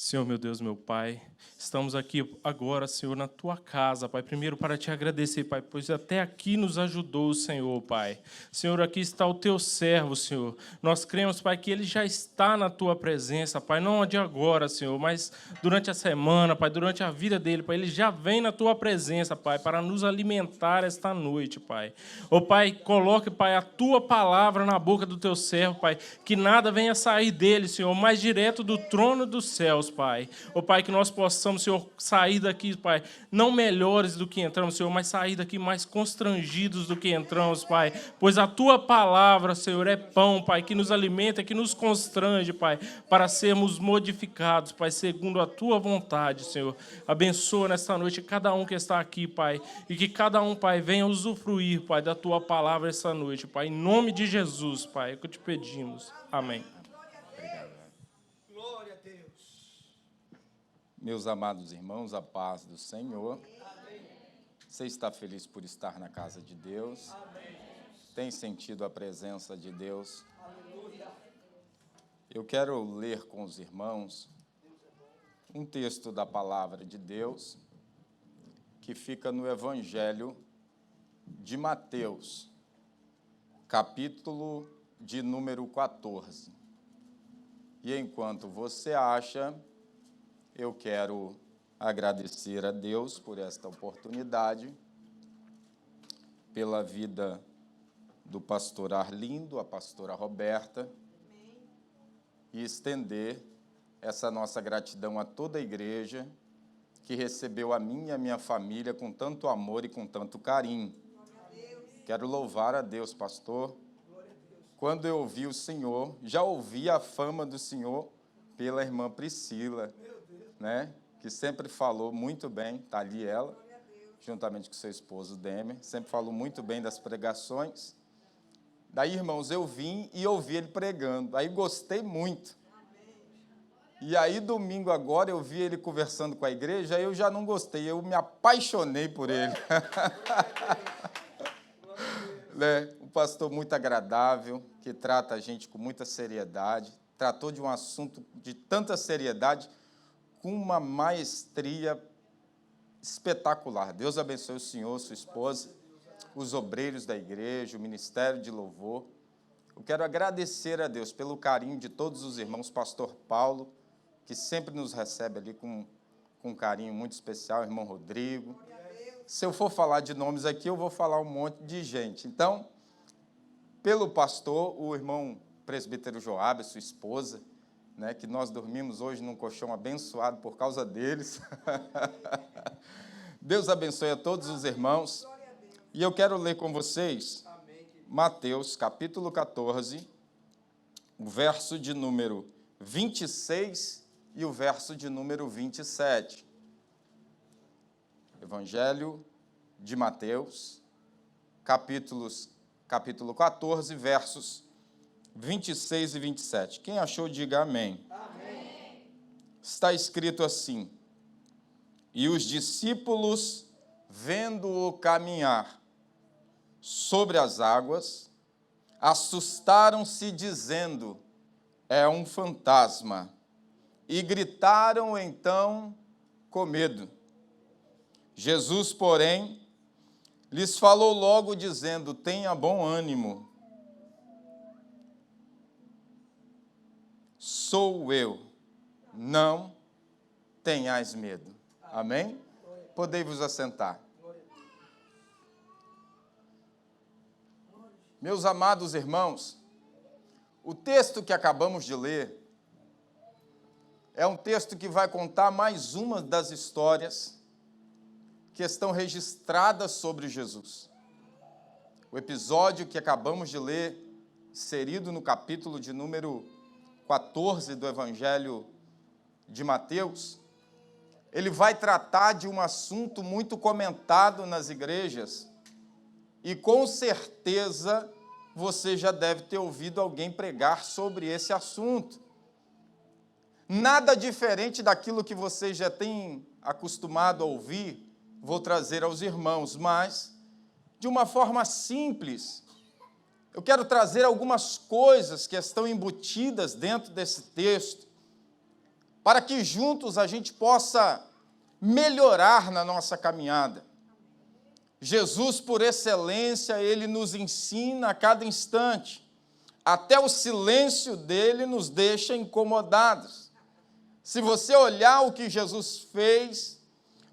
Senhor, meu Deus, meu Pai, estamos aqui agora, Senhor, na Tua casa, Pai, primeiro para Te agradecer, Pai, pois até aqui nos ajudou o Senhor, Pai. Senhor, aqui está o Teu servo, Senhor. Nós cremos, Pai, que ele já está na Tua presença, Pai, não de agora, Senhor, mas durante a semana, Pai, durante a vida dele, Pai, ele já vem na Tua presença, Pai, para nos alimentar esta noite, Pai. Ô, Pai, coloque, Pai, a Tua palavra na boca do Teu servo, Pai, que nada venha sair dele, Senhor, mas direto do trono dos céus, Pai. Ó Pai, que nós possamos, Senhor, sair daqui, Pai, não melhores do que entramos, Senhor, mas sair daqui mais constrangidos do que entramos, Pai. Pois a Tua palavra, Senhor, é pão, Pai, que nos alimenta, que nos constrange, Pai, para sermos modificados, Pai, segundo a Tua vontade, Senhor. Abençoa nesta noite cada um que está aqui, Pai, e que cada um, Pai, venha usufruir, Pai, da Tua palavra esta noite, Pai. Em nome de Jesus, Pai, é o que te pedimos. Amém. Meus amados irmãos, a paz do Senhor. Você está feliz por estar na casa de Deus? Tem sentido a presença de Deus? Eu quero ler com os irmãos um texto da palavra de Deus que fica no Evangelho de Mateus, capítulo de número 14. E enquanto você acha, eu quero agradecer a Deus por esta oportunidade, pela vida do pastor Arlindo, a pastora Roberta, e estender essa nossa gratidão a toda a igreja que recebeu a mim e a minha família com tanto amor e com tanto carinho. Quero louvar a Deus, pastor. Quando eu ouvi o Senhor, já ouvi a fama do Senhor pela irmã Priscila, né, que sempre falou muito bem, está ali ela, juntamente com seu esposo Demer, sempre falou muito bem das pregações. Daí, irmãos, eu vim e ouvi ele pregando, aí gostei muito. E aí, domingo agora, eu vi ele conversando com a igreja, aí eu já não gostei, eu me apaixonei por ele. Né? Um pastor muito agradável, que trata a gente com muita seriedade, tratou de um assunto de tanta seriedade, com uma maestria espetacular. Deus abençoe o senhor, sua esposa, os obreiros da igreja, o ministério de louvor. Eu quero agradecer a Deus pelo carinho de todos os irmãos, pastor Paulo, que sempre nos recebe ali com um carinho muito especial, irmão Rodrigo. Se eu for falar de nomes aqui, eu vou falar um monte de gente. Então, pelo pastor, o irmão presbítero Joabe, sua esposa, né, que nós dormimos hoje num colchão abençoado por causa deles. Deus abençoe a todos os irmãos. E eu quero ler com vocês Mateus, capítulo 14, o verso de número 26 e o verso de número 27. Evangelho de Mateus, capítulo 14, versos 26 e 27. Quem achou, diga amém. Amém. Está escrito assim: e os discípulos, vendo-o caminhar sobre as águas, assustaram-se, dizendo: é um fantasma. E gritaram então com medo. Jesus, porém, lhes falou logo, dizendo: tenha bom ânimo. Sou eu, não tenhais medo. Amém? Podei-vos assentar. Meus amados irmãos, o texto que acabamos de ler é um texto que vai contar mais uma das histórias que estão registradas sobre Jesus. O episódio que acabamos de ler, inserido no capítulo de número 14 do Evangelho de Mateus, ele vai tratar de um assunto muito comentado nas igrejas e, com certeza, você já deve ter ouvido alguém pregar sobre esse assunto. Nada diferente daquilo que você já tem acostumado a ouvir, vou trazer aos irmãos, mas de uma forma simples. Eu quero trazer algumas coisas que estão embutidas dentro desse texto para que juntos a gente possa melhorar na nossa caminhada. Jesus, por excelência, ele nos ensina a cada instante. Até o silêncio dele nos deixa incomodados. Se você olhar o que Jesus fez,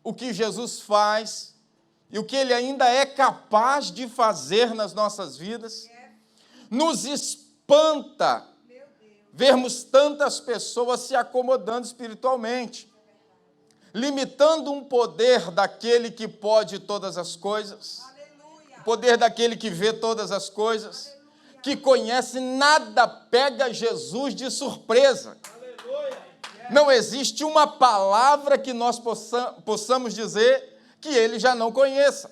o que Jesus faz e o que ele ainda é capaz de fazer nas nossas vidas, nos espanta vermos tantas pessoas se acomodando espiritualmente, limitando um poder daquele que pode todas as coisas, o poder daquele que vê todas as coisas, que conhece, nada pega Jesus de surpresa. Não existe uma palavra que nós possamos dizer que ele já não conheça.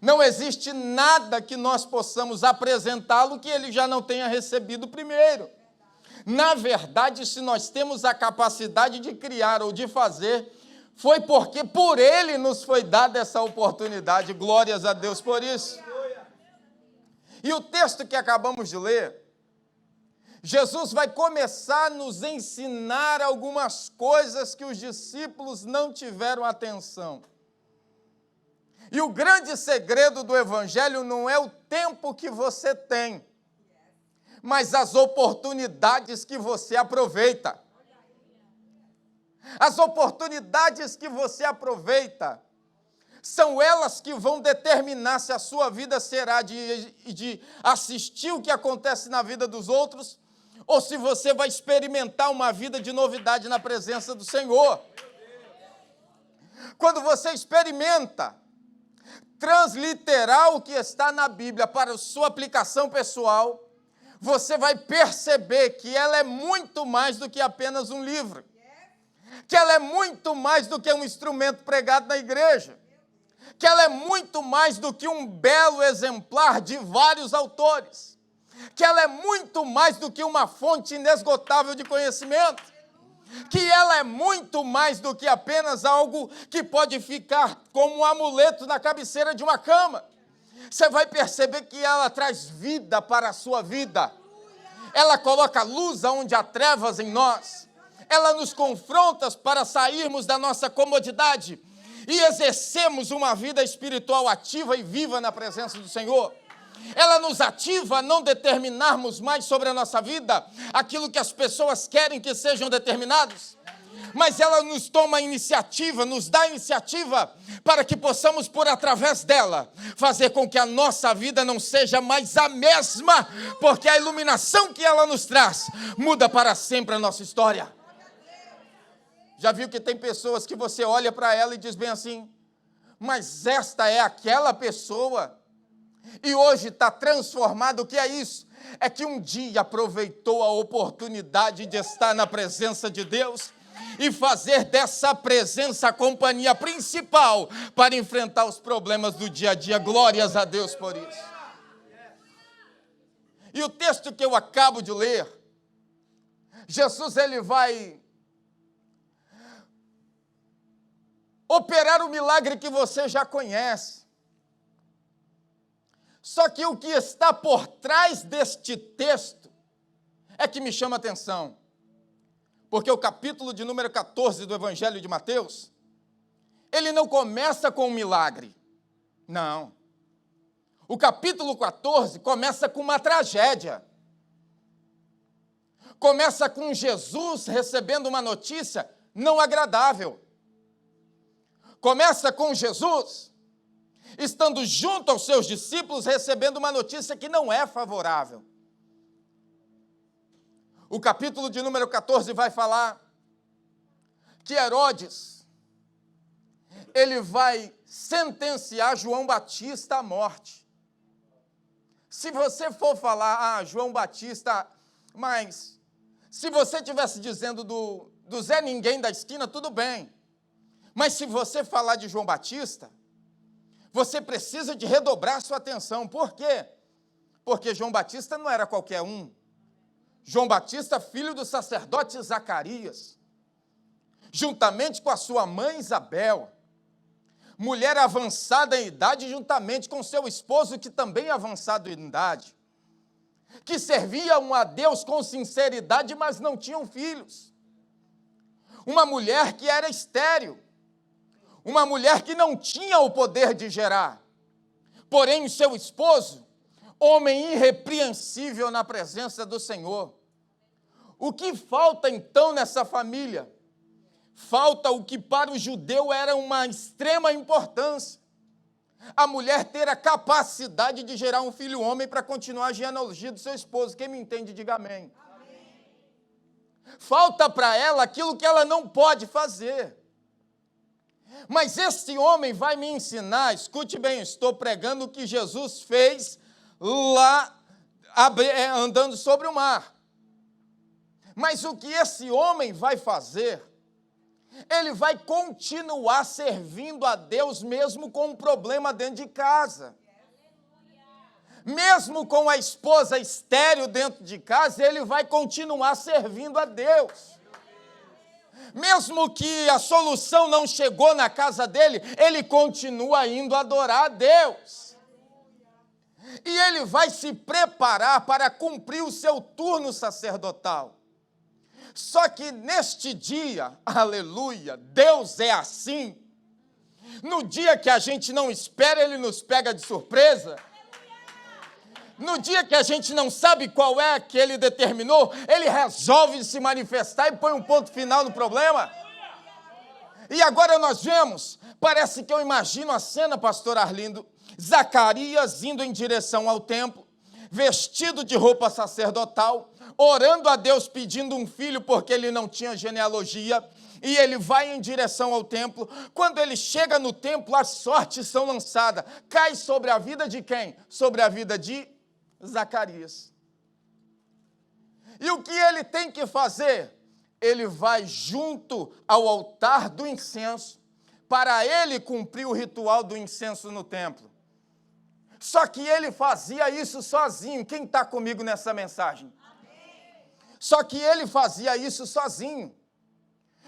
Não existe nada que nós possamos apresentá-lo que ele já não tenha recebido primeiro. Na verdade, se nós temos a capacidade de criar ou de fazer, foi porque por ele nos foi dada essa oportunidade. Glórias a Deus por isso. E o texto que acabamos de ler, Jesus vai começar a nos ensinar algumas coisas que os discípulos não tiveram atenção. E o grande segredo do Evangelho não é o tempo que você tem, mas as oportunidades que você aproveita. As oportunidades que você aproveita são elas que vão determinar se a sua vida será de assistir o que acontece na vida dos outros, ou se você vai experimentar uma vida de novidade na presença do Senhor. Quando você experimenta transliterar o que está na Bíblia para a sua aplicação pessoal, você vai perceber que ela é muito mais do que apenas um livro, que ela é muito mais do que um instrumento pregado na igreja, que ela é muito mais do que um belo exemplar de vários autores, que ela é muito mais do que uma fonte inesgotável de conhecimento, que ela é muito mais do que apenas algo que pode ficar como um amuleto na cabeceira de uma cama. Você vai perceber que ela traz vida para a sua vida. Ela coloca luz aonde há trevas em nós. Ela nos confronta para sairmos da nossa comodidade e exercemos uma vida espiritual ativa e viva na presença do Senhor. Ela nos ativa a não determinarmos mais sobre a nossa vida aquilo que as pessoas querem que sejam determinados, mas ela nos toma a iniciativa, nos dá a iniciativa para que possamos, por através dela, fazer com que a nossa vida não seja mais a mesma, porque a iluminação que ela nos traz muda para sempre a nossa história. Já viu que tem pessoas que você olha para ela e diz bem assim, mas esta é aquela pessoa, e hoje está transformado. O que é isso? É que um dia aproveitou a oportunidade de estar na presença de Deus e fazer dessa presença a companhia principal para enfrentar os problemas do dia a dia. Glórias a Deus por isso. E o texto que eu acabo de ler, Jesus ele vai operar o milagre que você já conhece. Só que o que está por trás deste texto é que me chama a atenção. Porque o capítulo de número 14 do Evangelho de Mateus, ele não começa com um milagre. Não. O capítulo 14 começa com uma tragédia. Começa com Jesus recebendo uma notícia não agradável. Começa com Jesus estando junto aos seus discípulos, recebendo uma notícia que não é favorável. O capítulo de número 14 vai falar que Herodes, ele vai sentenciar João Batista à morte. Se você for falar, João Batista, mas se você estivesse dizendo do Zé Ninguém da esquina, tudo bem. Mas se você falar de João Batista, você precisa de redobrar sua atenção. Por quê? Porque João Batista não era qualquer um. João Batista, filho do sacerdote Zacarias, juntamente com a sua mãe Isabel, mulher avançada em idade, juntamente com seu esposo, que também é avançado em idade, que serviam a Deus com sinceridade, mas não tinham filhos. uma mulher que era estéril, uma mulher que não tinha o poder de gerar. Porém, o seu esposo, homem irrepreensível na presença do Senhor. O que falta então nessa família? Falta o que para o judeu era uma extrema importância. A mulher ter a capacidade de gerar um filho homem para continuar a genealogia do seu esposo. Quem me entende, diga amém. Amém. Falta para ela aquilo que ela não pode fazer. Mas esse homem vai me ensinar, escute bem, estou pregando o que Jesus fez lá, andando sobre o mar. Mas o que esse homem vai fazer, ele vai continuar servindo a Deus mesmo com um problema dentro de casa. Mesmo com a esposa estéril dentro de casa, ele vai continuar servindo a Deus. Mesmo que a solução não chegou na casa dele, ele continua indo adorar a Deus. E ele vai se preparar para cumprir o seu turno sacerdotal. Só que neste dia, aleluia, Deus é assim. No dia que a gente não espera, Ele nos pega de surpresa. No dia que a gente não sabe qual é que Ele determinou, Ele resolve se manifestar e põe um ponto final no problema. E agora nós vemos, parece que eu imagino a cena, pastor Arlindo, Zacarias indo em direção ao templo, vestido de roupa sacerdotal, orando a Deus pedindo um filho porque ele não tinha genealogia, e ele vai em direção ao templo. Quando ele chega no templo, as sortes são lançadas. Cai sobre a vida de quem? Sobre a vida de Zacarias. E o que ele tem que fazer? Ele vai junto ao altar do incenso, para ele cumprir o ritual do incenso no templo. Só que ele fazia isso sozinho. Quem está comigo nessa mensagem? Só que ele fazia isso sozinho.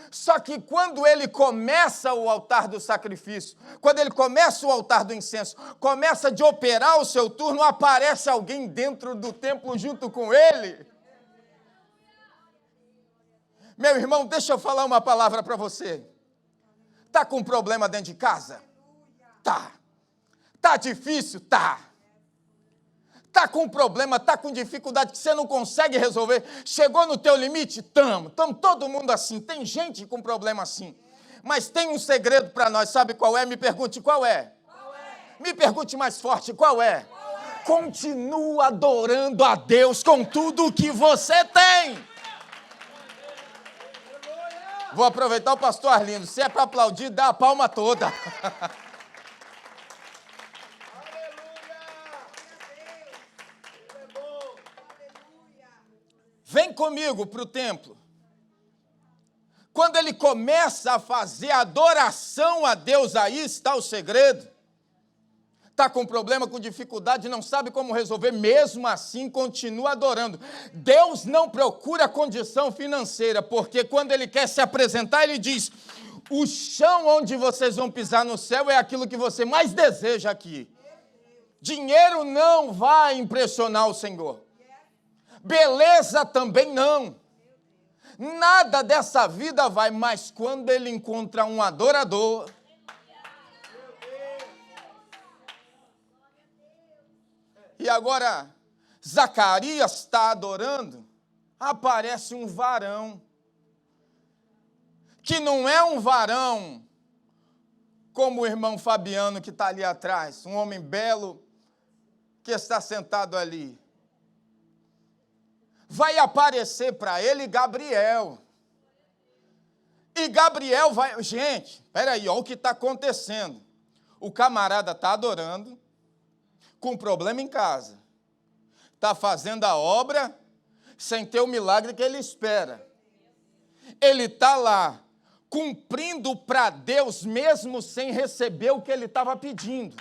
Só que quando ele começa o altar do sacrifício, quando ele começa o altar do incenso, começa de operar o seu turno, aparece alguém dentro do templo junto com ele. Meu irmão, deixa eu falar uma palavra para você. Está com problema dentro de casa? Tá. Está difícil? Tá. Está com problema, está com dificuldade que você não consegue resolver? Chegou no teu limite? Estamos todo mundo assim. Tem gente com problema assim. Mas tem um segredo para nós, sabe qual é? Me pergunte qual é. Me pergunte mais forte, qual é? Continua adorando a Deus com tudo o que você tem. Vou aproveitar o pastor Arlindo. Se é para aplaudir, dá a palma toda. Vem comigo para o templo. Quando ele começa a fazer adoração a Deus, aí está o segredo. Está com problema, com dificuldade, não sabe como resolver, mesmo assim continua adorando. Deus não procura condição financeira, porque quando ele quer se apresentar, ele diz: o chão onde vocês vão pisar no céu é aquilo que você mais deseja aqui. Dinheiro não vai impressionar o Senhor. Beleza também não. Nada dessa vida vai, mas quando ele encontra um adorador, e agora Zacarias está adorando, aparece um varão, que não é um varão como o irmão Fabiano que está ali atrás, um homem belo que está sentado ali. Vai aparecer para ele Gabriel. E Gabriel vai... Gente, espera aí, olha o que está acontecendo. O camarada está adorando, com problema em casa. Está fazendo a obra sem ter o milagre que ele espera. Ele está lá, cumprindo para Deus mesmo sem receber o que ele estava pedindo.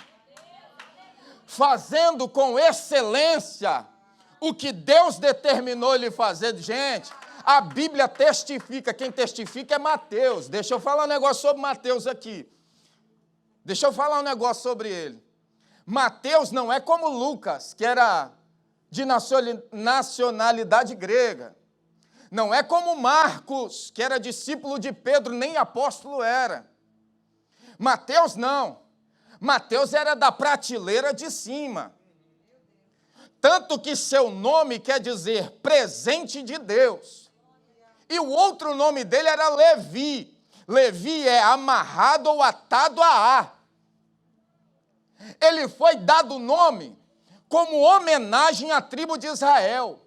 Fazendo com excelência o que Deus determinou ele fazer. Gente, a Bíblia testifica, quem testifica é Mateus. Deixa eu falar um negócio sobre Mateus aqui. Deixa eu falar um negócio sobre ele. Mateus não é como Lucas, que era de nacionalidade grega. Não é como Marcos, que era discípulo de Pedro, nem apóstolo era. Mateus não. Mateus era da prateleira de cima. Tanto que seu nome quer dizer presente de Deus. E o outro nome dele era Levi. Levi é amarrado ou atado a A. Ele foi dado o nome como homenagem à tribo de Israel.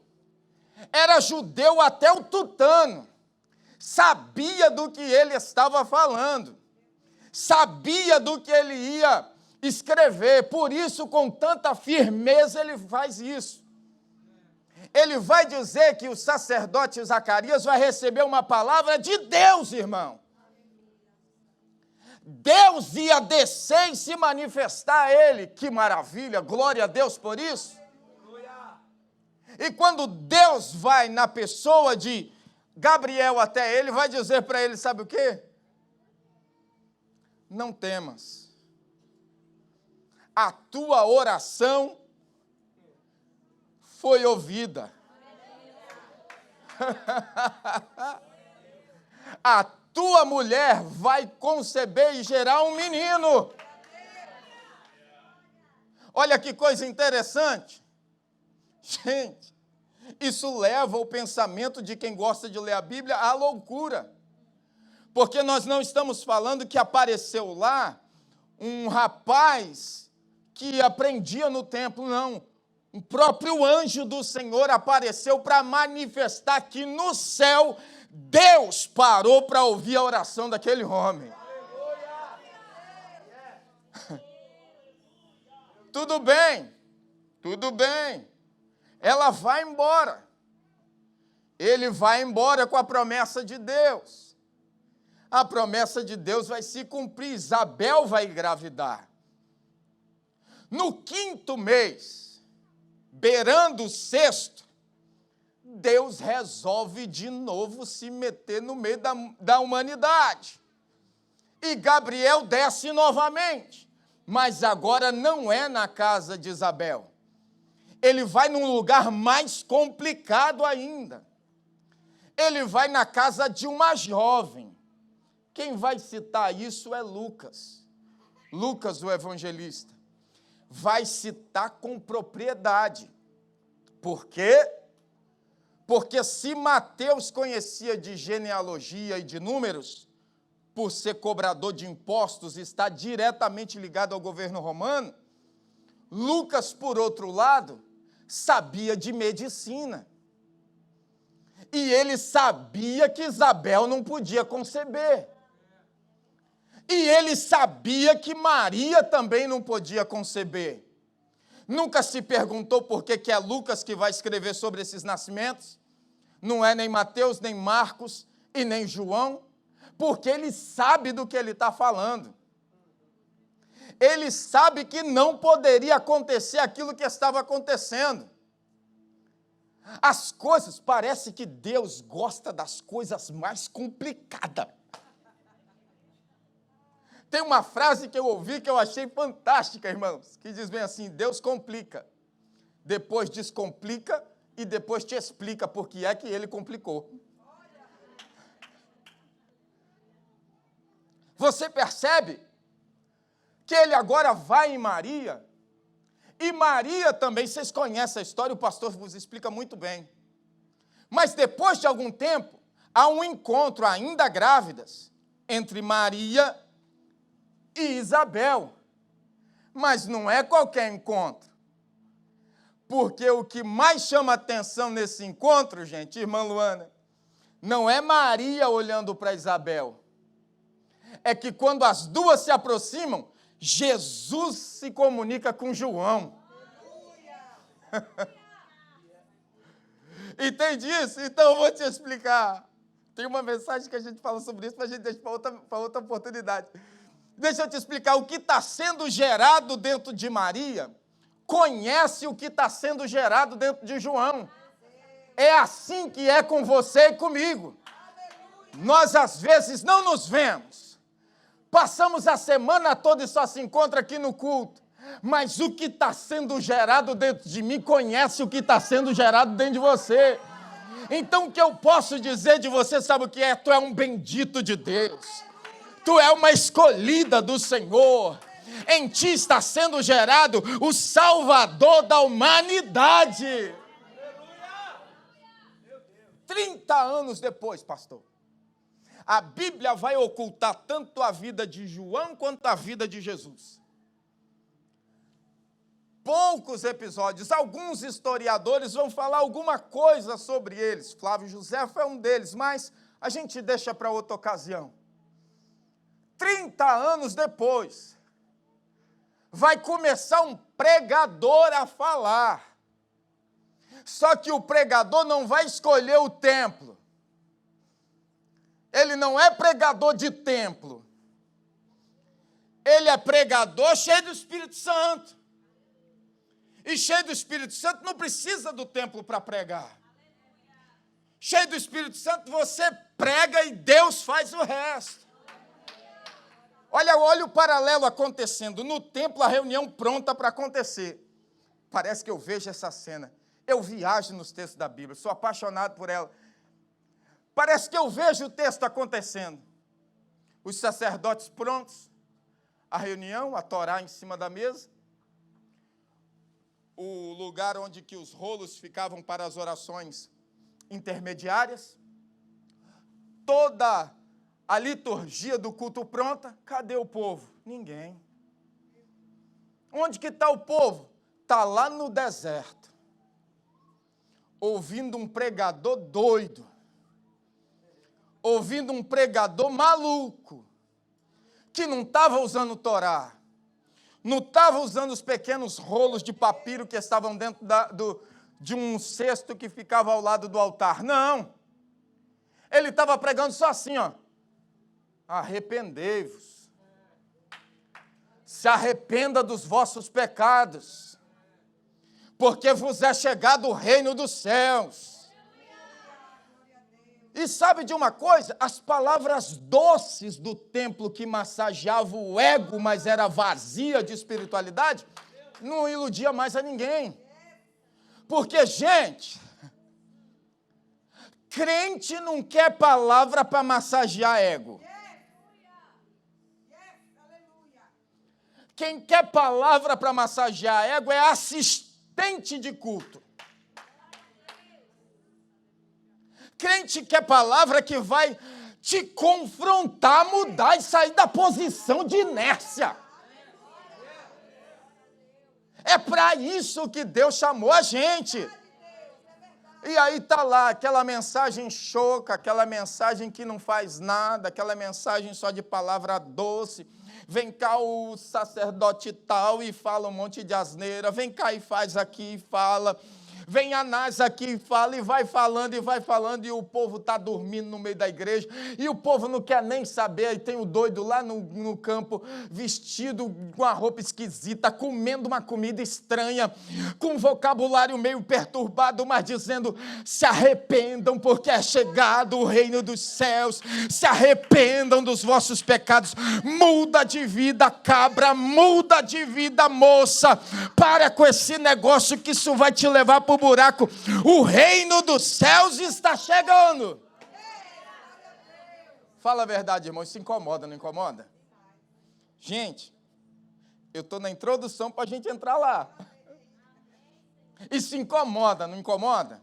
Era judeu até o tutano. Sabia do que ele estava falando. Sabia do que ele ia escrever. Por isso, com tanta firmeza, ele faz isso. Ele vai dizer que o sacerdote Zacarias vai receber uma palavra de Deus, irmão. Deus ia descer e se manifestar a ele. Que maravilha, glória a Deus por isso. E quando Deus vai na pessoa de Gabriel até ele, vai dizer para ele, sabe o quê? Não temas. A tua oração foi ouvida. A tua mulher vai conceber e gerar um menino. Olha que coisa interessante. Gente, isso leva o pensamento de quem gosta de ler a Bíblia à loucura. Porque nós não estamos falando que apareceu lá um rapaz que aprendia no templo, não. O próprio anjo do Senhor apareceu para manifestar que no céu Deus parou para ouvir a oração daquele homem. Tudo bem, tudo bem. Ela vai embora. Ele vai embora com a promessa de Deus. A promessa de Deus vai se cumprir. Isabel vai engravidar. No 5º mês, beirando o 6º, Deus resolve de novo se meter no meio da humanidade. E Gabriel desce novamente. Mas agora não é na casa de Isabel. Ele vai num lugar mais complicado ainda. Ele vai na casa de uma jovem. Quem vai citar isso é Lucas. Lucas, o evangelista. Vai citar com propriedade. Por quê? Porque se Mateus conhecia de genealogia e de números, por ser cobrador de impostos, está diretamente ligado ao governo romano, Lucas, por outro lado, sabia de medicina. E ele sabia que Isabel não podia conceber. E ele sabia que Maria também não podia conceber. Nunca se perguntou por que é Lucas que vai escrever sobre esses nascimentos? Não é nem Mateus, nem Marcos e nem João, porque ele sabe do que ele está falando. Ele sabe que não poderia acontecer aquilo que estava acontecendo. As coisas, parece que Deus gosta das coisas mais complicadas. Tem uma frase que eu ouvi que eu achei fantástica, irmãos, que diz bem assim: Deus complica, depois descomplica e depois te explica por que é que ele complicou. Você percebe que ele agora vai em Maria, e Maria também, vocês conhecem a história, o pastor vos explica muito bem. Mas depois de algum tempo, há um encontro, ainda grávidas, entre Maria e Isabel. Mas não é qualquer encontro. Porque o que mais chama atenção nesse encontro, gente, irmã Luana, não é Maria olhando para Isabel. É que quando as duas se aproximam, Jesus se comunica com João. Entende isso? Então eu vou te explicar. Tem uma mensagem que a gente fala sobre isso, mas a gente deixa para outra oportunidade. Deixa eu te explicar. O que está sendo gerado dentro de Maria conhece o que está sendo gerado dentro de João. É assim que é com você e comigo. Nós, às vezes, não nos vemos. Passamos a semana toda e só se encontra aqui no culto. Mas o que está sendo gerado dentro de mim conhece o que está sendo gerado dentro de você. Então o que eu posso dizer de você, sabe o que é? Tu é um bendito de Deus. Tu é uma escolhida do Senhor. Em ti está sendo gerado o Salvador da humanidade. 30 anos depois, pastor, a Bíblia vai ocultar tanto a vida de João quanto a vida de Jesus. Poucos episódios, alguns historiadores vão falar alguma coisa sobre eles. Flávio Josefo é um deles, mas a gente deixa para outra ocasião. 30 anos depois, vai começar um pregador a falar. Só que o pregador não vai escolher o templo. Ele não é pregador de templo. Ele é pregador cheio do Espírito Santo. E cheio do Espírito Santo não precisa do templo para pregar. Cheio do Espírito Santo você prega e Deus faz o resto. Olha o paralelo acontecendo. No templo, a reunião pronta para acontecer. Parece que eu vejo essa cena. Eu viajo nos textos da Bíblia, sou apaixonado por ela. Parece que eu vejo o texto acontecendo. Os sacerdotes prontos, a reunião, a Torá em cima da mesa, o lugar onde que os rolos ficavam para as orações intermediárias, toda a liturgia do culto pronta. Cadê o povo? Ninguém. Onde que está o povo? Está lá no deserto, ouvindo um pregador doido, ouvindo um pregador maluco, que não estava usando Torá, não estava usando os pequenos rolos de papiro que estavam dentro de um cesto que ficava ao lado do altar. Não. Ele estava pregando só assim, ó. Arrependei-vos. Se arrependa dos vossos pecados, porque vos é chegado o reino dos céus. E sabe de uma coisa? As palavras doces do templo que massageavam o ego, mas era vazia de espiritualidade, não iludia mais a ninguém. Porque, gente, crente não quer palavra para massagear ego. Quem quer palavra para massagear ego é assistente de culto. Crente quer palavra que vai te confrontar, mudar e sair da posição de inércia. É para isso que Deus chamou a gente. E aí está lá aquela mensagem choca, aquela mensagem que não faz nada, aquela mensagem só de palavra doce. Vem cá o sacerdote tal e fala um monte de asneira. Vem cá e faz aqui e fala. Vem Anás aqui e fala, e vai falando, e o povo está dormindo no meio da igreja, e o povo não quer nem saber, e tem o doido lá no campo, vestido com uma roupa esquisita, comendo uma comida estranha, com um vocabulário meio perturbado, mas dizendo, se arrependam, porque é chegado o reino dos céus, se arrependam dos vossos pecados, muda de vida, cabra, muda de vida, moça, para com esse negócio que isso vai te levar para o buraco. O reino dos céus está chegando. Fala a verdade, irmão, isso incomoda, não incomoda? Gente, eu estou na introdução para a gente entrar lá. Isso incomoda, não incomoda?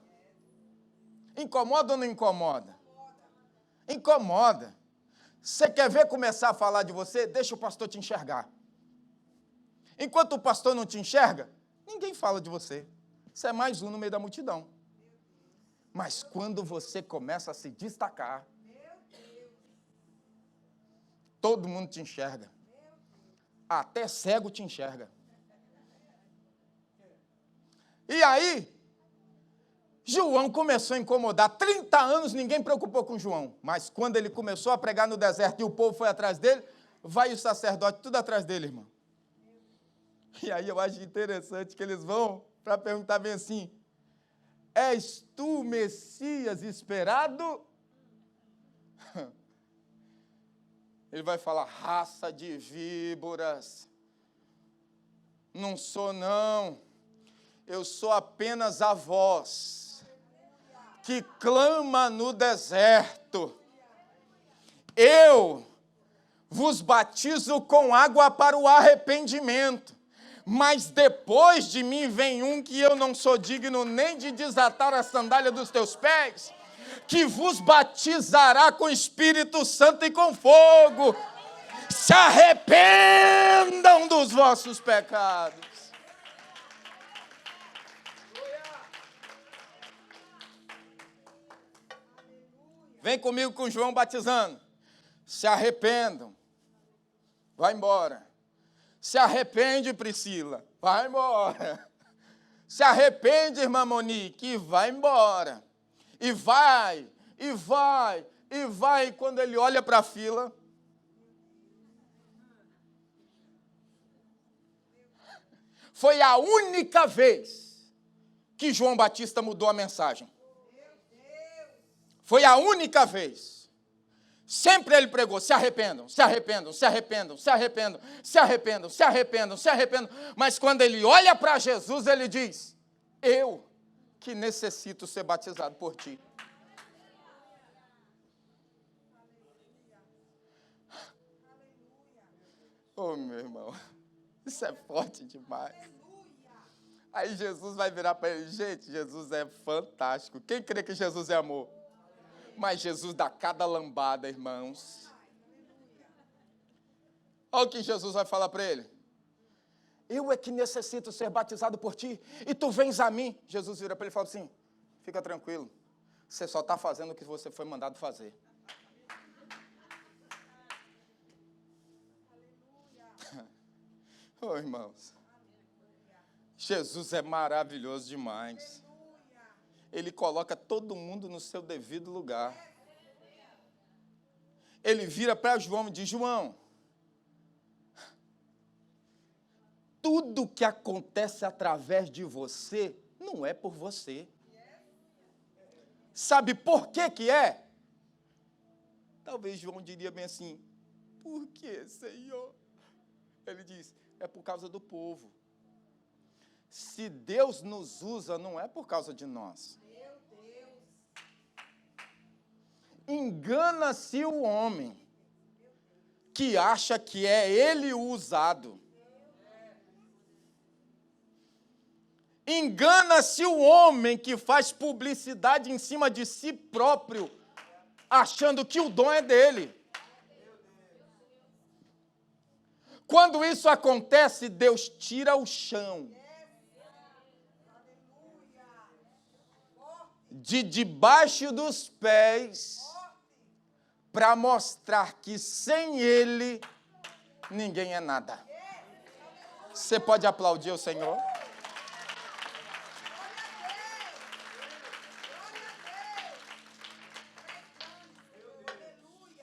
Incomoda ou não incomoda? Incomoda. Você quer ver começar a falar de você? Deixa o pastor te enxergar. Enquanto o pastor não te enxerga, ninguém fala de você. Você é mais um no meio da multidão. Mas quando você começa a se destacar, todo mundo te enxerga. Até cego te enxerga. E aí, João começou a incomodar. 30 anos ninguém preocupou com João. Mas quando ele começou a pregar no deserto e o povo foi atrás dele, vai o sacerdote tudo atrás dele, irmão. E aí eu acho interessante que eles vão para perguntar bem assim, és tu o Messias esperado? Ele vai falar, raça de víboras, não sou não, eu sou apenas a voz que clama no deserto: eu vos batizo com água para o arrependimento, mas depois de mim vem um que eu não sou digno nem de desatar a sandália dos teus pés, que vos batizará com Espírito Santo e com fogo. Se arrependam dos vossos pecados. Vem comigo com João batizando. Se arrependam. Vai embora. Se arrepende, Priscila. Vai embora. Se arrepende, irmã Monique. Vai embora. E vai, e vai, e vai. E quando ele olha para a fila, foi a única vez que João Batista mudou a mensagem. Foi a única vez. Sempre ele pregou: se arrependam, se arrependam, se arrependam, se arrependam, se arrependam, se arrependam, se arrependam. Mas quando ele olha para Jesus, ele diz: eu que necessito ser batizado por ti. Oh, meu irmão, isso é forte demais. Aí Jesus vai virar para ele: gente, Jesus é fantástico. Quem crê que Jesus é amor? Mas Jesus dá cada lambada, irmãos. Olha o que Jesus vai falar para ele: eu é que necessito ser batizado por ti, e tu vens a mim. Jesus vira para ele e fala assim: fica tranquilo, você só está fazendo o que você foi mandado fazer. Oh, irmãos, Jesus é maravilhoso demais. Ele coloca todo mundo no seu devido lugar. Ele vira para João e diz: João, tudo que acontece através de você não é por você. Sabe por que é? Talvez João diria bem assim: por que, Senhor? Ele diz: é por causa do povo. Se Deus nos usa, não é por causa de nós. Engana-se o homem que acha que é ele o usado. Engana-se o homem que faz publicidade em cima de si próprio, achando que o dom é dele. Quando isso acontece, Deus tira o chão de debaixo dos pés para mostrar que sem Ele ninguém é nada. Você pode aplaudir o Senhor?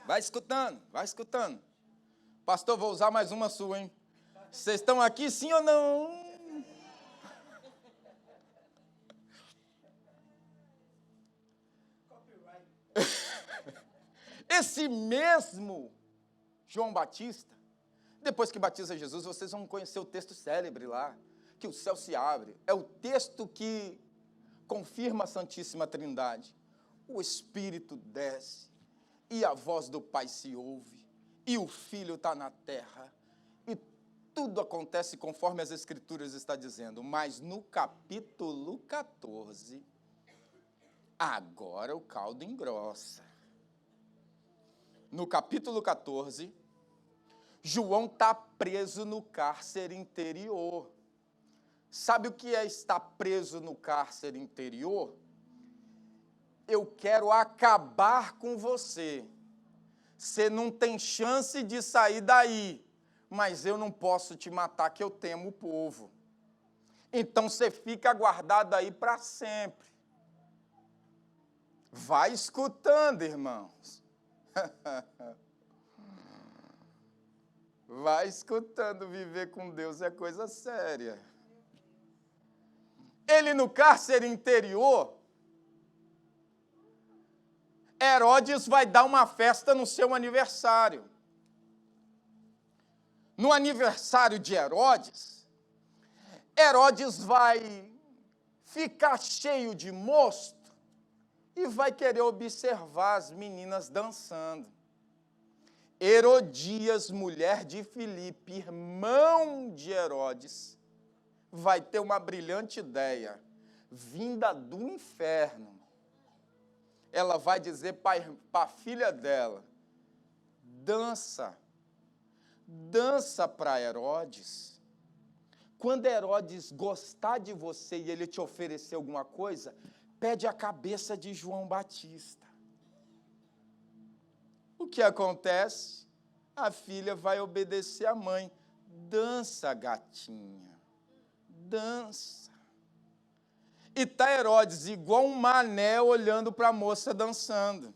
Vai escutando, vai escutando. Pastor, vou usar mais uma sua, hein? Vocês estão aqui, sim ou não? Esse mesmo João Batista, depois que batiza Jesus, vocês vão conhecer o texto célebre lá, que o céu se abre. É o texto que confirma a Santíssima Trindade. O Espírito desce, e a voz do Pai se ouve, e o Filho está na terra, e tudo acontece conforme as Escrituras estão dizendo. Mas no capítulo 14, agora o caldo engrossa. No capítulo 14, João está preso no cárcere interior. Sabe o que é estar preso no cárcere interior? Eu quero acabar com você. Você não tem chance de sair daí, mas eu não posso te matar, que eu temo o povo. Então você fica guardado aí para sempre. Vai escutando, irmãos. Vai escutando, viver com Deus é coisa séria. Ele no cárcere interior, Herodes vai dar uma festa no seu aniversário. No aniversário de Herodes, Herodes vai ficar cheio de mosto e vai querer observar as meninas dançando. Herodias, mulher de Filipe, irmão de Herodes, vai ter uma brilhante ideia, vinda do inferno. Ela vai dizer para a filha dela, dança para Herodes. Quando Herodes gostar de você e ele te oferecer alguma coisa, pede a cabeça de João Batista. O que acontece? A filha vai obedecer à mãe. Dança, gatinha, dança. E está Herodes igual um mané olhando para a moça dançando,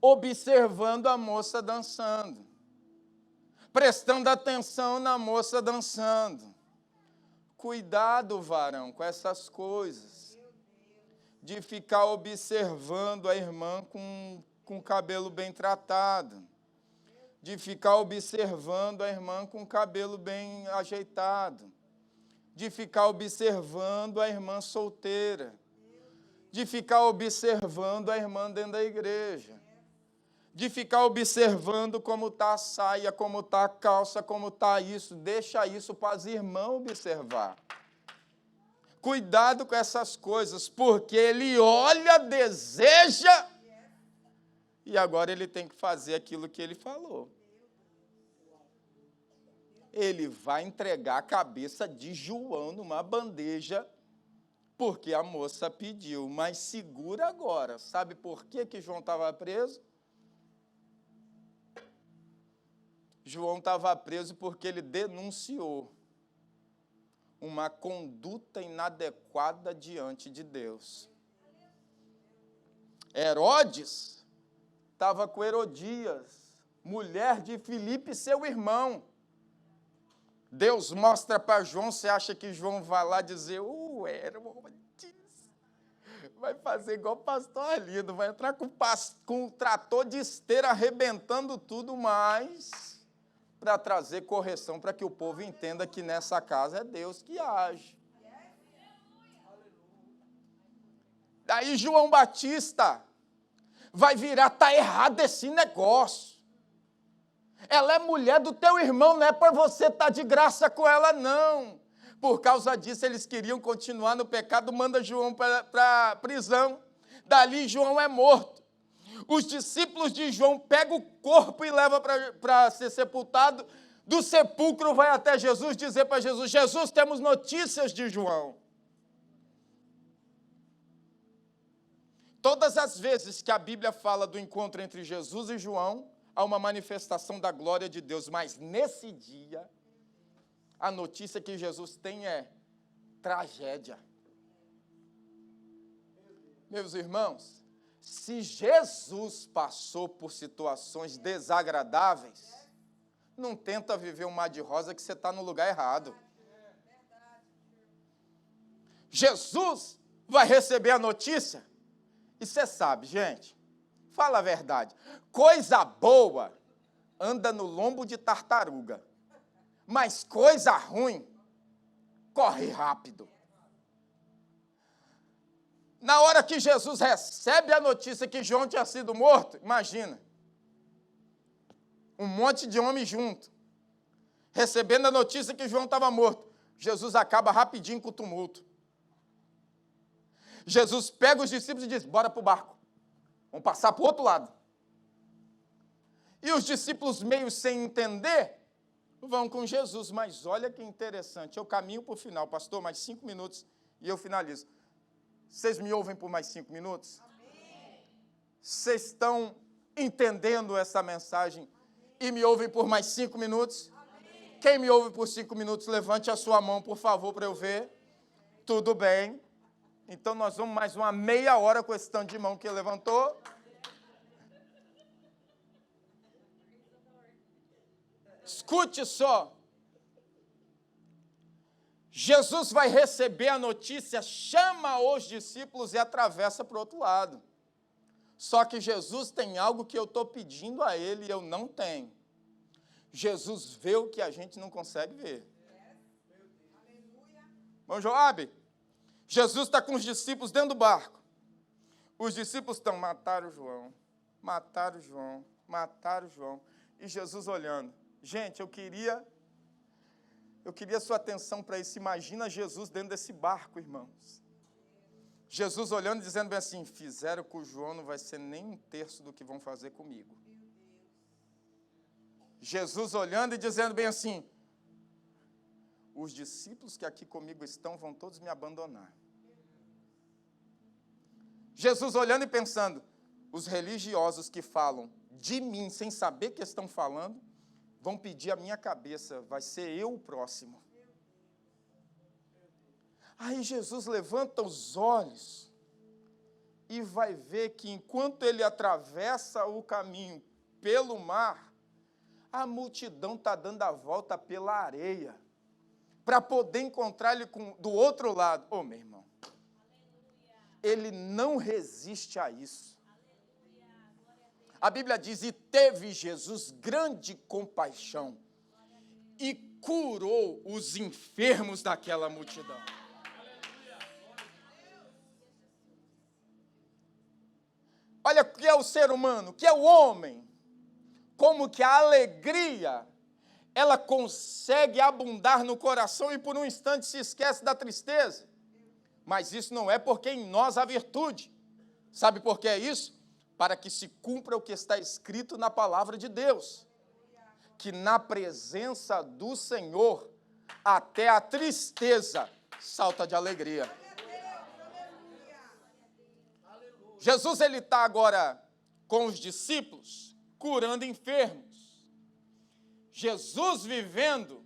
observando a moça dançando, prestando atenção na moça dançando. Cuidado, varão, com essas coisas, de ficar observando a irmã com o cabelo bem tratado, de ficar observando a irmã com o cabelo bem ajeitado, de ficar observando a irmã solteira, de ficar observando a irmã dentro da igreja, de ficar observando como está a saia, como está a calça, como está isso. Deixa isso para as irmãs observar. Cuidado com essas coisas, porque ele olha, deseja, e agora ele tem que fazer aquilo que ele falou. Ele vai entregar a cabeça de João numa bandeja, porque a moça pediu, mas segura agora. Sabe por que João estava preso? João estava preso porque ele denunciou uma conduta inadequada diante de Deus. Herodes estava com Herodias, mulher de Filipe, seu irmão. Deus mostra para João, você acha que João vai lá dizer, Herodes, vai fazer igual o pastor Arlindo, vai entrar com um trator de esteira arrebentando tudo mais, para trazer correção, para que o povo entenda que nessa casa é Deus que age. Daí João Batista vai virar, está errado esse negócio. Ela é mulher do teu irmão, não é para você estar de graça com ela, não. Por causa disso, eles queriam continuar no pecado, manda João para a prisão. Dali, João é morto. Os discípulos de João pegam o corpo e levam para ser sepultado. Do sepulcro vai até Jesus dizer para Jesus, Jesus, temos notícias de João. Todas as vezes que a Bíblia fala do encontro entre Jesus e João, há uma manifestação da glória de Deus, mas nesse dia, a notícia que Jesus tem é tragédia. Meus irmãos, se Jesus passou por situações desagradáveis, não tenta viver um mar de rosa que você está no lugar errado. Jesus vai receber a notícia, e você sabe, gente, fala a verdade, coisa boa anda no lombo de tartaruga, mas coisa ruim corre rápido. Na hora que Jesus recebe a notícia que João tinha sido morto, imagina, um monte de homem junto, recebendo a notícia que João estava morto. Jesus acaba rapidinho com o tumulto. Jesus pega os discípulos e diz, bora para o barco, vamos passar para o outro lado. E os discípulos, meio sem entender, vão com Jesus. Mas olha que interessante, eu caminho para o final, pastor, mais 5 minutos e eu finalizo. Vocês me ouvem por mais 5 minutos? Amém. Vocês estão entendendo essa mensagem e me ouvem por mais 5 minutos? Amém. Quem me ouve por 5 minutos, levante a sua mão, por favor, para eu ver. Tudo bem. Então, nós vamos mais uma meia hora com esse tanto de mão que levantou. Escute só. Jesus vai receber a notícia, chama os discípulos e atravessa para o outro lado. Só que Jesus tem algo que eu estou pedindo a ele e eu não tenho. Jesus vê o que a gente não consegue ver. Bom, Joabe, Jesus está com os discípulos dentro do barco. Os discípulos estão, mataram João, mataram João, mataram João. E Jesus olhando. Gente, eu queria sua atenção para isso. Imagina Jesus dentro desse barco, irmãos. Jesus olhando e dizendo bem assim, fizeram com o João, não vai ser nem 1/3 do que vão fazer comigo. Jesus olhando e dizendo bem assim, os discípulos que aqui comigo estão vão todos me abandonar. Jesus olhando e pensando, os religiosos que falam de mim sem saber que estão falando, vão pedir a minha cabeça, vai ser eu o próximo. Aí Jesus levanta os olhos e vai ver que enquanto ele atravessa o caminho pelo mar, a multidão está dando a volta pela areia, para poder encontrar ele do outro lado. Ô, meu irmão, ele não resiste a isso. A Bíblia diz, e teve Jesus grande compaixão e curou os enfermos daquela multidão. Olha o que é o ser humano, o que é o homem. Como que a alegria, ela consegue abundar no coração e por um instante se esquece da tristeza. Mas isso não é porque em nós há virtude. Sabe por que é isso? Para que se cumpra o que está escrito na palavra de Deus. Que na presença do Senhor, até a tristeza salta de alegria. Jesus, ele está agora com os discípulos, curando enfermos. Jesus vivendo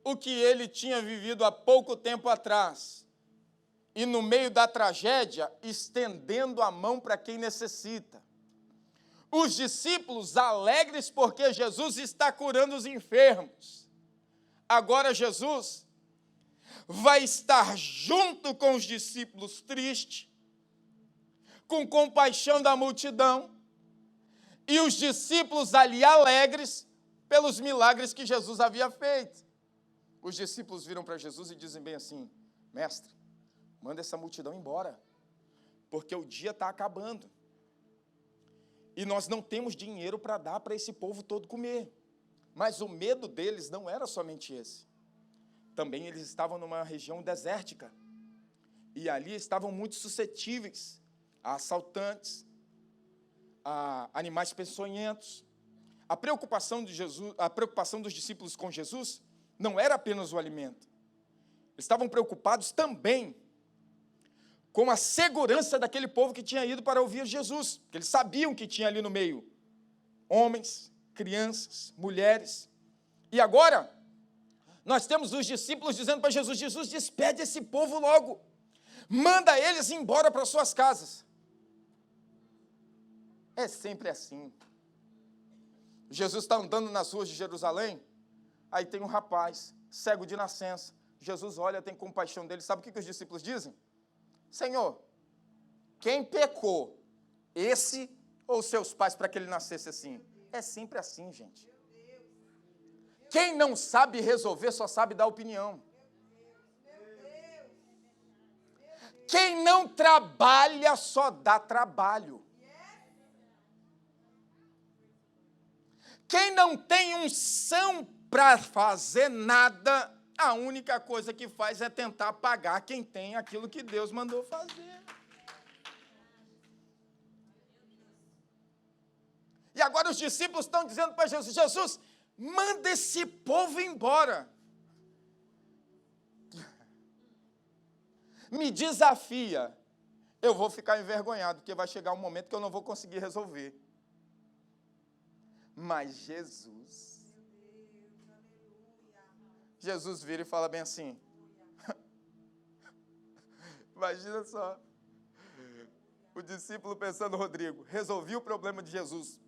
o que ele tinha vivido há pouco tempo atrás. E no meio da tragédia, estendendo a mão para quem necessita. Os discípulos alegres porque Jesus está curando os enfermos. Agora Jesus vai estar junto com os discípulos tristes, com compaixão da multidão, e os discípulos ali alegres pelos milagres que Jesus havia feito. Os discípulos viram para Jesus e dizem bem assim, mestre, manda essa multidão embora, porque o dia está acabando. E nós não temos dinheiro para dar para esse povo todo comer. Mas o medo deles não era somente esse. Também eles estavam numa região desértica. E ali estavam muito suscetíveis a assaltantes, a animais peçonhentos. A preocupação dos discípulos com Jesus não era apenas o alimento. Eles estavam preocupados também com a segurança daquele povo que tinha ido para ouvir Jesus, porque eles sabiam que tinha ali no meio homens, crianças, mulheres. E agora, nós temos os discípulos dizendo para Jesus, Jesus, despede esse povo logo, manda eles embora para suas casas. É sempre assim. Jesus está andando nas ruas de Jerusalém, aí tem um rapaz, cego de nascença. Jesus olha, tem compaixão dele. Sabe o que os discípulos dizem? Senhor, quem pecou, esse ou seus pais, para que ele nascesse assim? É sempre assim, gente. Quem não sabe resolver só sabe dar opinião. Quem não trabalha só dá trabalho. Quem não tem unção para fazer nada, a única coisa que faz é tentar pagar quem tem aquilo que Deus mandou fazer. E agora os discípulos estão dizendo para Jesus, Jesus, manda esse povo embora. Me desafia. Eu vou ficar envergonhado, porque vai chegar um momento que eu não vou conseguir resolver. Mas Jesus vira e fala bem assim, imagina só, o discípulo pensando, Rodrigo, resolvi o problema de Jesus.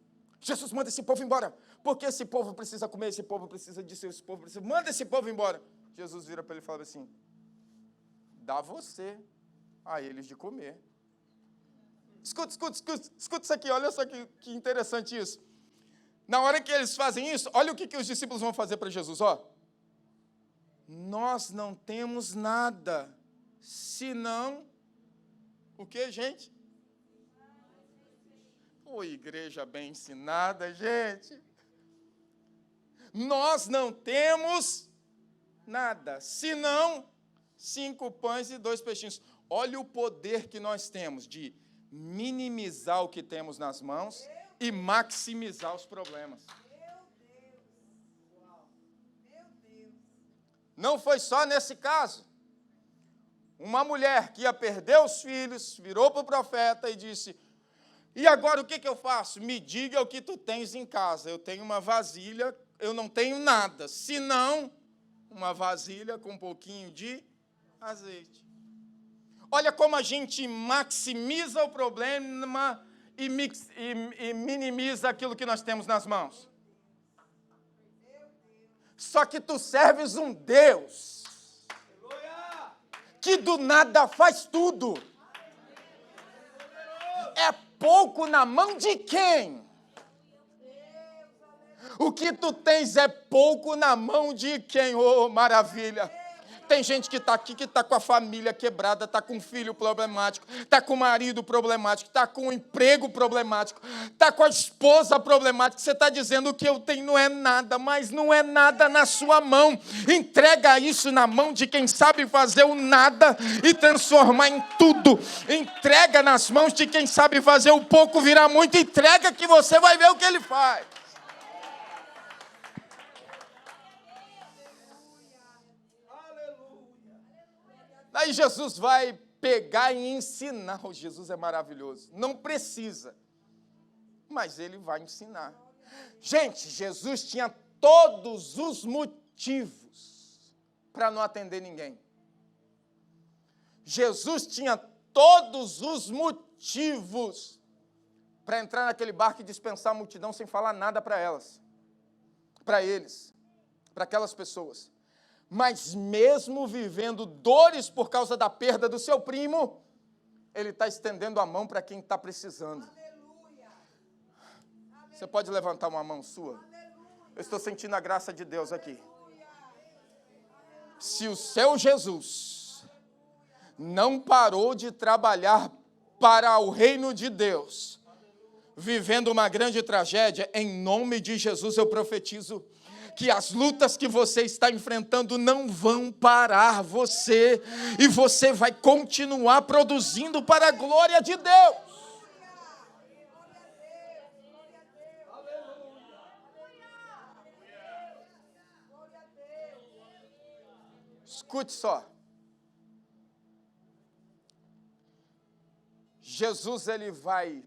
Jesus, manda esse povo embora, porque esse povo precisa comer, esse povo precisa disso, esse povo precisa, manda esse povo embora. Jesus vira para ele e fala assim, dá você a eles de comer. Escuta isso aqui, olha só que interessante isso. Na hora que eles fazem isso, olha o que os discípulos vão fazer para Jesus, ó. Nós não temos nada, senão, o que, gente? Ô, igreja bem ensinada, gente. Nós não temos nada, senão 5 pães e 2 peixinhos. Olha o poder que nós temos de minimizar o que temos nas mãos e maximizar os problemas. Não foi só nesse caso. Uma mulher que ia perder os filhos, virou para o profeta e disse: e agora o que eu faço? Me diga o que tu tens em casa. Eu tenho uma vasilha, eu não tenho nada, senão uma vasilha com um pouquinho de azeite. Olha como a gente maximiza o problema e minimiza aquilo que nós temos nas mãos. Só que tu serves um Deus que do nada faz tudo. É pouco na mão de quem? O que tu tens é pouco na mão de quem? Oh, maravilha! Tem gente que está aqui, que está com a família quebrada, está com um filho problemático, está com o marido problemático, está com o emprego problemático, está com a esposa problemática. Você está dizendo: o que eu tenho não é nada, mas não é nada na sua mão. Entrega isso na mão de quem sabe fazer o nada e transformar em tudo. Entrega nas mãos de quem sabe fazer o pouco virar muito. Entrega que você vai ver o que ele faz. Aí Jesus vai pegar e ensinar. Oh, Jesus é maravilhoso. Não precisa, mas ele vai ensinar. Gente, Jesus tinha todos os motivos para não atender ninguém. Jesus tinha todos os motivos para entrar naquele barco e dispensar a multidão sem falar nada para elas, para eles, para aquelas pessoas. Mas mesmo vivendo dores por causa da perda do seu primo, ele está estendendo a mão para quem está precisando. Aleluia. Você pode levantar uma mão sua? Eu estou sentindo a graça de Deus aqui. Se o seu Jesus não parou de trabalhar para o reino de Deus, vivendo uma grande tragédia, em nome de Jesus eu profetizo que as lutas que você está enfrentando não vão parar você, e você vai continuar produzindo para a glória de Deus. Escute só. Jesus, ele vai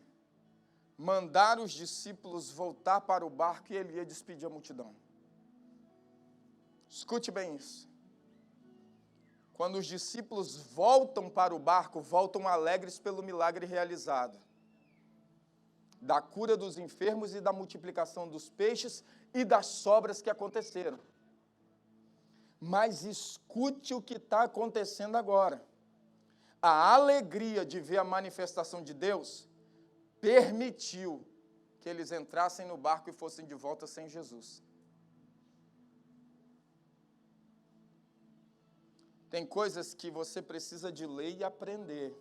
mandar os discípulos voltar para o barco e ele ia despedir a multidão. Escute bem isso. Quando os discípulos voltam para o barco, voltam alegres pelo milagre realizado, da cura dos enfermos e da multiplicação dos peixes e das sobras que aconteceram. Mas escute o que está acontecendo agora. A alegria de ver a manifestação de Deus permitiu que eles entrassem no barco e fossem de volta sem Jesus. Tem coisas que você precisa de ler e aprender.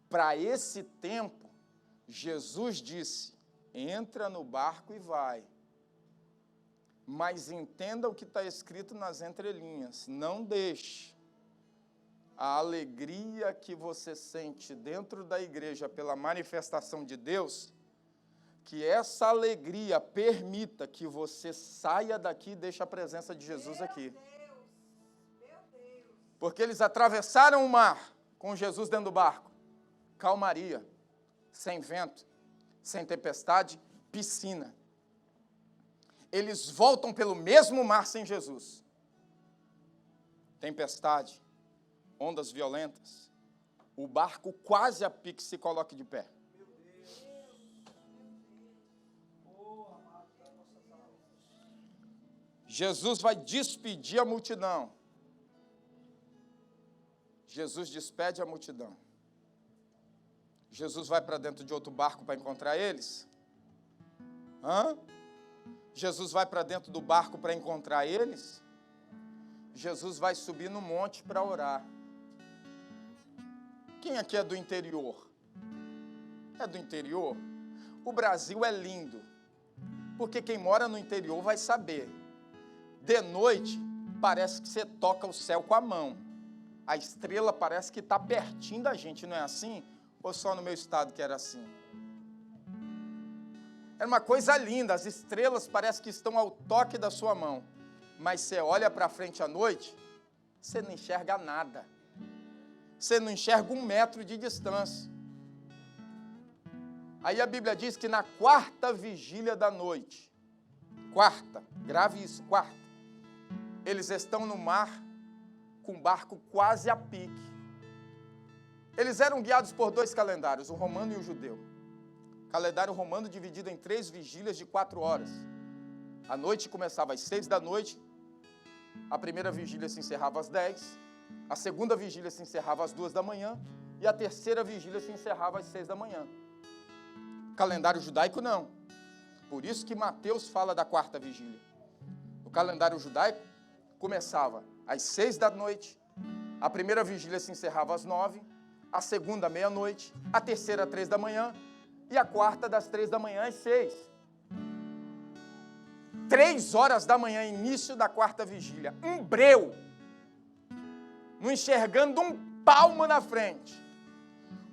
Para esse tempo, Jesus disse: entra no barco e vai. Mas entenda o que está escrito nas entrelinhas. Não deixe a alegria que você sente dentro da igreja pela manifestação de Deus, que essa alegria permita que você saia daqui e deixe a presença de Jesus aqui. Porque eles atravessaram o mar com Jesus dentro do barco. Calmaria, sem vento, sem tempestade, piscina. Eles voltam pelo mesmo mar sem Jesus. Tempestade, ondas violentas. O barco quase a pique se coloca de pé. Jesus vai despedir a multidão. Jesus despede a multidão. Jesus vai para dentro de outro barco para encontrar eles? Jesus vai para dentro do barco para encontrar eles? Jesus vai subir no monte para orar. Quem aqui é do interior? é do interior. O Brasil é lindo, porque quem mora no interior vai saber. De noite, parece que você toca o céu com a mão. A estrela parece que está pertinho da gente, não é assim? Ou só no meu estado que era assim? Era uma coisa linda, as estrelas parecem que estão ao toque da sua mão. Mas você olha para frente à noite, você não enxerga nada. Você não enxerga 1 metro de distância. Aí a Bíblia diz que na 4ª vigília da noite, 4ª, grave isso, 4ª, eles estão no mar com o barco quase a pique. Eles eram guiados por 2 calendários, o romano e o judeu. Calendário romano dividido em 3 vigílias de 4 horas. A noite começava às 6 da noite, a primeira vigília se encerrava às 10, a segunda vigília se encerrava às 2 da manhã e a terceira vigília se encerrava às 6 da manhã. Calendário judaico não. Por isso que Mateus fala da 4ª vigília. No calendário judaico começava às 6 da noite, a primeira vigília se encerrava às 9, a segunda à meia-noite, a terceira às 3 da manhã e a 4ª das 3 da manhã às 6. 3 horas da manhã, início da 4ª vigília. Um breu, não enxergando um palmo na frente.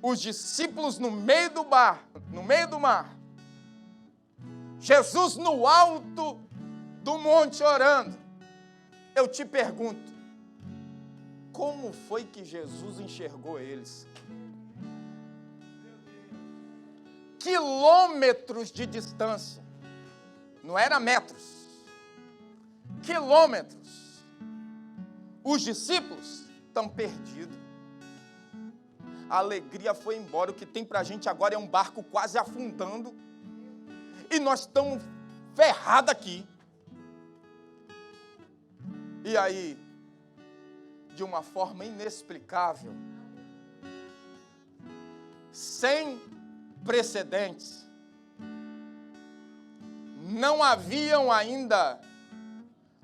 Os discípulos no meio do mar. Jesus no alto do monte orando. Eu te pergunto, como foi que Jesus enxergou eles? Quilômetros de distância. Não era metros. Quilômetros. Os discípulos estão perdidos. A alegria foi embora. O que tem para a gente agora é um barco quase afundando. E nós estamos ferrados aqui. E aí, de uma forma inexplicável, sem precedentes, não haviam ainda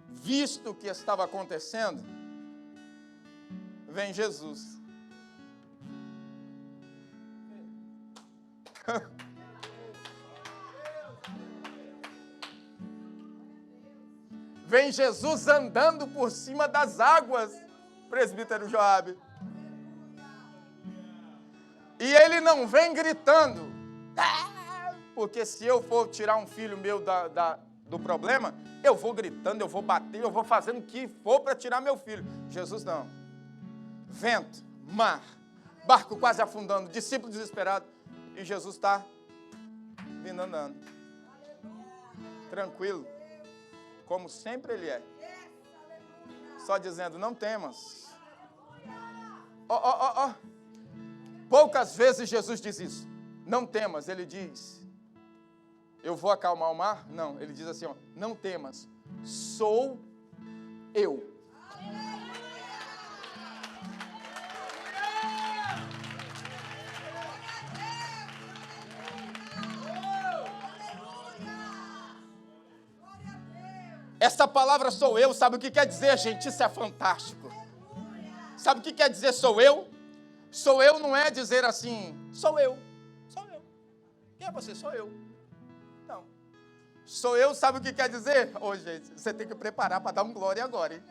visto o que estava acontecendo, vem Jesus. Vem Jesus andando por cima das águas, presbítero Joabe. E ele não vem gritando, porque se eu for tirar um filho meu do problema, eu vou gritando, eu vou batendo, eu vou fazendo o que for para tirar meu filho. Jesus não. Vento, mar, barco quase afundando, discípulo desesperado. E Jesus está vindo andando. Tranquilo. Como sempre ele é. Só dizendo, não temas. Poucas vezes Jesus diz isso. Não temas, ele diz, eu vou acalmar o mar? Não, ele diz assim, não temas, sou eu. Essa palavra sou eu, sabe o que quer dizer, gente? Isso é fantástico. Sabe o que quer dizer sou eu? Sou eu não é dizer assim, sou eu. Quem é você? Sou eu. Não. Sou eu, sabe o que quer dizer? Gente, você tem que preparar para dar um glória agora, hein?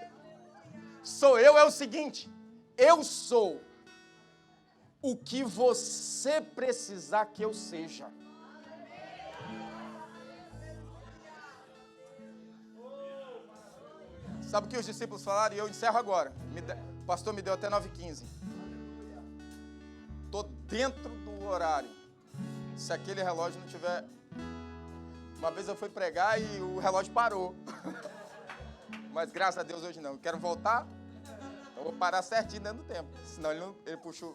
Sou eu é o seguinte, eu sou o que você precisar que eu seja. Sabe o que os discípulos falaram? E eu encerro agora. O pastor me deu até 9h15. Estou dentro do horário. Se aquele relógio não tiver... Uma vez eu fui pregar e o relógio parou. Mas graças a Deus hoje não. Eu quero voltar, eu vou parar certinho dentro do tempo. Senão ele puxa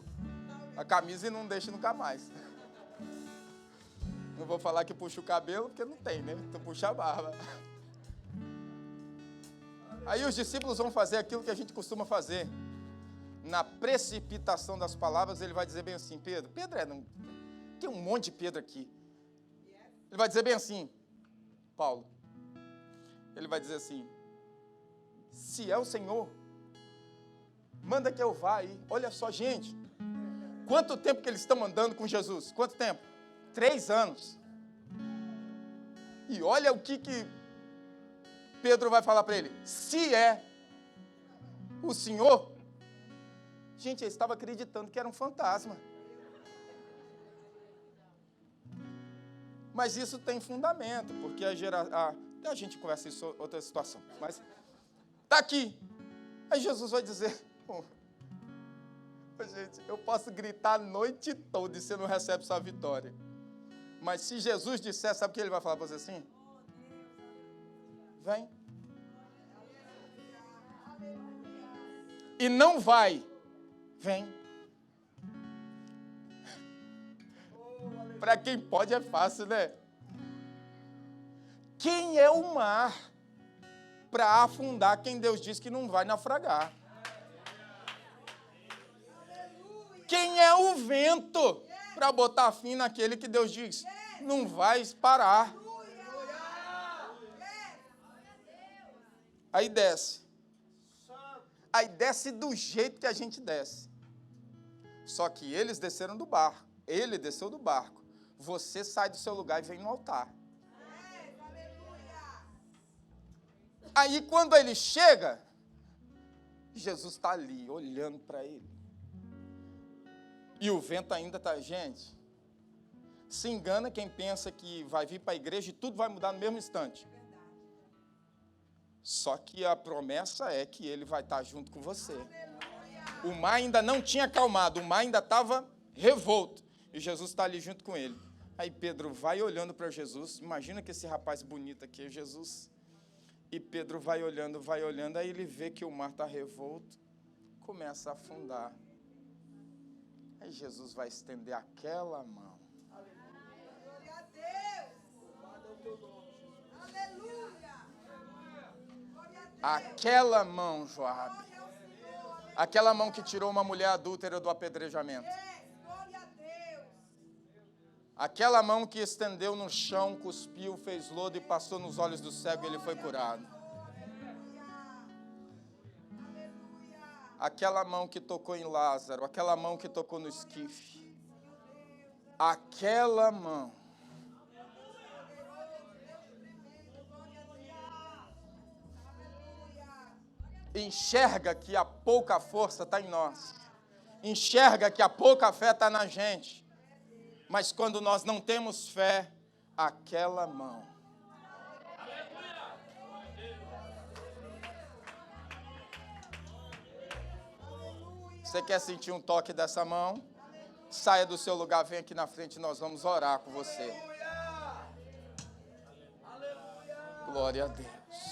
a camisa e não deixa nunca mais. Não vou falar que puxa o cabelo, porque não tem, né? Então puxa a barba. Aí os discípulos vão fazer aquilo que a gente costuma fazer. Na precipitação das palavras, ele vai dizer bem assim, Pedro, tem um monte de Pedro aqui. Ele vai dizer bem assim, Paulo, ele vai dizer assim, se é o Senhor, manda que eu vá aí. Olha só, gente, quanto tempo que eles estão andando com Jesus? Quanto tempo? 3 anos. E olha o que Pedro vai falar para ele. Se é o Senhor... Gente, ele estava acreditando que era um fantasma. Mas isso tem fundamento, porque a gente conversa isso em outra situação. Mas está aqui. Aí Jesus vai dizer... Gente, eu posso gritar a noite toda e você não recebe sua vitória. Mas se Jesus disser, sabe o que ele vai falar para você assim? Vem. E não vai. Vem. Para quem pode é fácil, né? Quem é o mar para afundar quem Deus diz que não vai naufragar? Quem é o vento para botar fim naquele que Deus diz não vai parar? Aí desce. Aí desce do jeito que a gente desce. Só que eles desceram do barco. Ele desceu do barco. Você sai do seu lugar e vem no altar. Aí quando ele chega, Jesus está ali, olhando para ele. E o vento ainda está... Gente, se engana quem pensa que vai vir para a igreja e tudo vai mudar no mesmo instante. Só que a promessa é que ele vai estar junto com você. O mar ainda não tinha acalmado, o mar ainda estava revolto. E Jesus está ali junto com ele. Aí Pedro vai olhando para Jesus. Imagina que esse rapaz bonito aqui é Jesus. E Pedro vai olhando. Aí ele vê que o mar está revolto. Começa a afundar. Aí Jesus vai estender aquela mão. Glória a Deus. Aleluia. Aquela mão, Joabe. Aquela mão que tirou uma mulher adúltera do apedrejamento. Aquela mão que estendeu no chão, cuspiu, fez lodo e passou nos olhos do cego e ele foi curado. Aquela mão que tocou em Lázaro, aquela mão que tocou no esquife. Aquela mão. Enxerga que a pouca força está em nós. Enxerga que a pouca fé está na gente. Mas quando nós não temos fé, aquela mão. Você quer sentir um toque dessa mão? Saia do seu lugar, vem aqui na frente e nós vamos orar com você. Glória a Deus.